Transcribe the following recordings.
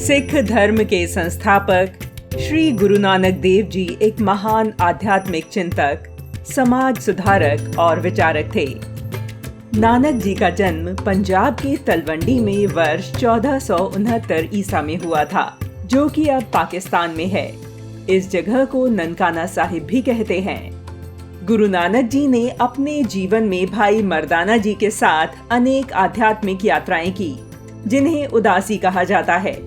सिख धर्म के संस्थापक श्री गुरु नानक देव जी एक महान आध्यात्मिक चिंतक, समाज सुधारक और विचारक थे। नानक जी का जन्म पंजाब के तलवंडी में वर्ष 1469 ईसा में हुआ था, जो कि अब पाकिस्तान में है। इस जगह को ननकाना साहिब भी कहते हैं। गुरु नानक जी ने अपने जीवन में भाई मर्दाना जी के साथ अनेक आध्यात्मिक यात्राएं की, जिन्हें उदासी कहा जाता है।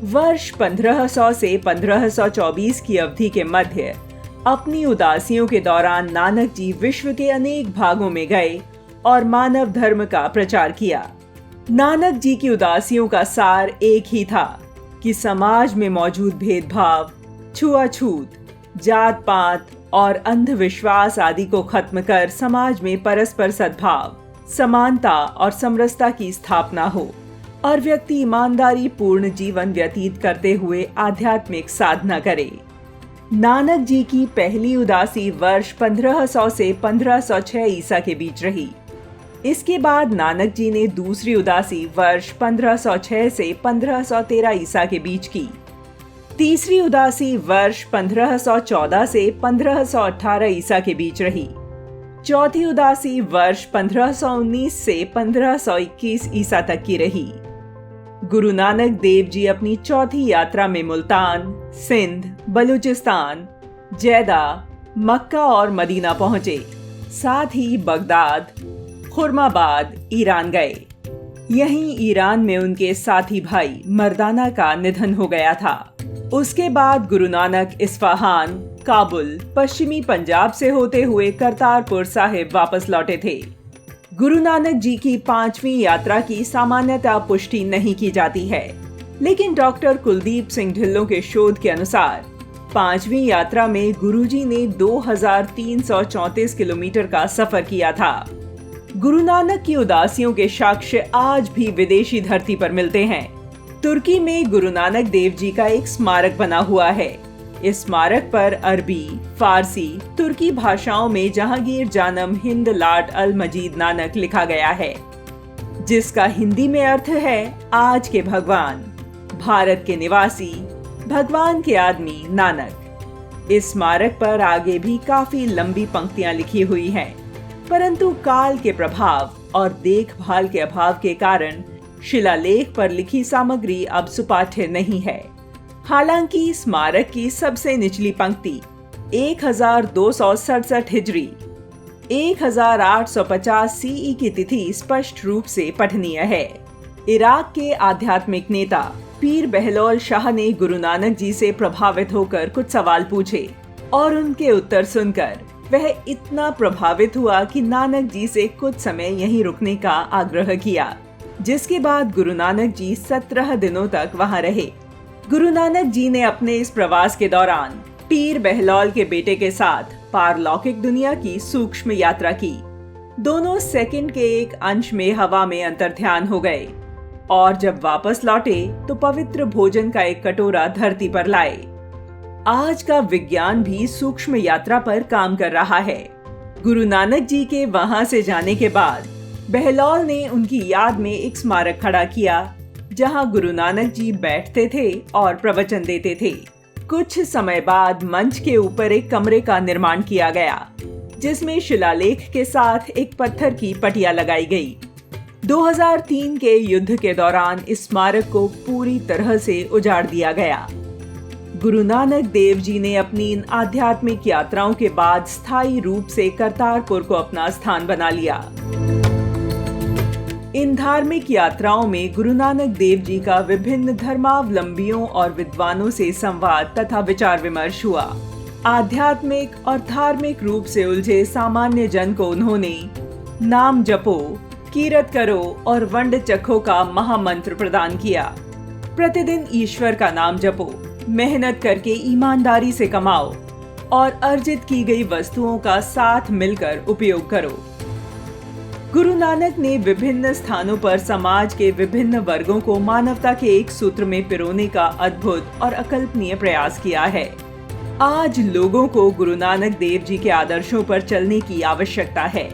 वर्ष 1500 से 1524 की अवधि के मध्य अपनी उदासियों के दौरान नानक जी विश्व के अनेक भागों में गए और मानव धर्म का प्रचार किया। नानक जी की उदासियों का सार एक ही था कि समाज में मौजूद भेदभाव, छुआछूत, जात पात और अंधविश्वास आदि को खत्म कर समाज में परस्पर सद्भाव, समानता और समरसता की स्थापना हो और व्यक्ति ईमानदारी पूर्ण जीवन व्यतीत करते हुए आध्यात्मिक साधना करे। नानक जी की पहली उदासी वर्ष 1500 से 1506 ईसा के बीच रही। इसके बाद नानक जी ने दूसरी उदासी वर्ष 1506 से 1513 ईसा के बीच की। तीसरी उदासी वर्ष 1514 से 1518 ईसा के बीच रही। चौथी उदासी वर्ष 1519 से 1521 ईसा तक की रही। गुरु नानक देव जी अपनी चौथी यात्रा में मुल्तान, सिंध, बलूचिस्तान, जैदा, मक्का और मदीना पहुंचे। साथ ही बगदाद, खुरमाबाद, ईरान गए। यहीं ईरान में उनके साथी भाई मर्दाना का निधन हो गया था। उसके बाद गुरु नानक इस्फहान, काबुल, पश्चिमी पंजाब से होते हुए करतारपुर साहिब वापस लौटे थे। गुरु नानक जी की 5वीं यात्रा की सामान्यतः पुष्टि नहीं की जाती है, लेकिन डॉक्टर कुलदीप सिंह ढिल्लों के शोध के अनुसार 5वीं यात्रा में गुरुजी ने 2334 किलोमीटर का सफर किया था। गुरु नानक की उदासियों के साक्ष्य आज भी विदेशी धरती पर मिलते हैं। तुर्की में गुरु नानक देव जी का एक स्मारक बना हुआ है। इस स्मारक पर अरबी, फारसी, तुर्की भाषाओं में जहांगीर जानम हिंद लाट अल मजीद नानक लिखा गया है, जिसका हिंदी में अर्थ है आज के भगवान, भारत के निवासी, भगवान के आदमी नानक। इस स्मारक पर आगे भी काफी लंबी पंक्तियां लिखी हुई हैं, परंतु काल के प्रभाव और देखभाल के अभाव के कारण शिलालेख पर लिखी सामग्री अब सुपाठ्य नहीं है। हालांकि स्मारक की सबसे निचली पंक्ति 1267 हिजरी 1850 सीई की तिथि स्पष्ट रूप से पठनीय है। इराक के आध्यात्मिक नेता पीर बहलौल शाह ने गुरु नानक जी से प्रभावित होकर कुछ सवाल पूछे और उनके उत्तर सुनकर वह इतना प्रभावित हुआ कि नानक जी से कुछ समय यहीं रुकने का आग्रह किया, जिसके बाद गुरु नानक जी 17 दिनों तक वहां रहे। गुरु नानक जी ने अपने इस प्रवास के दौरान पीर बहलौल के बेटे के साथ पारलौकिक दुनिया की सूक्ष्म यात्रा की। दोनों सेकंड के एक अंश में हवा में अंतर्ध्यान हो गए और जब वापस लौटे तो पवित्र भोजन का एक कटोरा धरती पर लाए। आज का विज्ञान भी सूक्ष्म यात्रा पर काम कर रहा है। गुरु नानक जी के वहां से जाने के बाद बहलौल ने उनकी याद में एक स्मारक खड़ा किया, जहां गुरु नानक जी बैठते थे और प्रवचन देते थे। कुछ समय बाद मंच के ऊपर एक कमरे का निर्माण किया गया, जिसमें शिलालेख के साथ एक पत्थर की पटिया लगाई गई। 2003 के युद्ध के दौरान इस स्मारक को पूरी तरह से उजाड़ दिया गया। गुरु नानक देव जी ने अपनी इन आध्यात्मिक यात्राओं के बाद स्थायी रूप से करतारपुर को अपना स्थान बना लिया। इन धार्मिक यात्राओं में गुरु नानक देव जी का विभिन्न धर्मावलंबियों और विद्वानों से संवाद तथा विचार विमर्श हुआ। आध्यात्मिक और धार्मिक रूप से उलझे सामान्य जन को उन्होंने नाम जपो, कीरत करो और वंड चखो का महामंत्र प्रदान किया। प्रतिदिन ईश्वर का नाम जपो, मेहनत करके ईमानदारी से कमाओ और अर्जित की गई वस्तुओं का साथ मिलकर उपयोग करो। गुरु नानक ने विभिन्न स्थानों पर समाज के विभिन्न वर्गों को मानवता के एक सूत्र में पिरोने का अद्भुत और अकल्पनीय प्रयास किया है। आज लोगों को गुरु नानक देव जी के आदर्शों पर चलने की आवश्यकता है।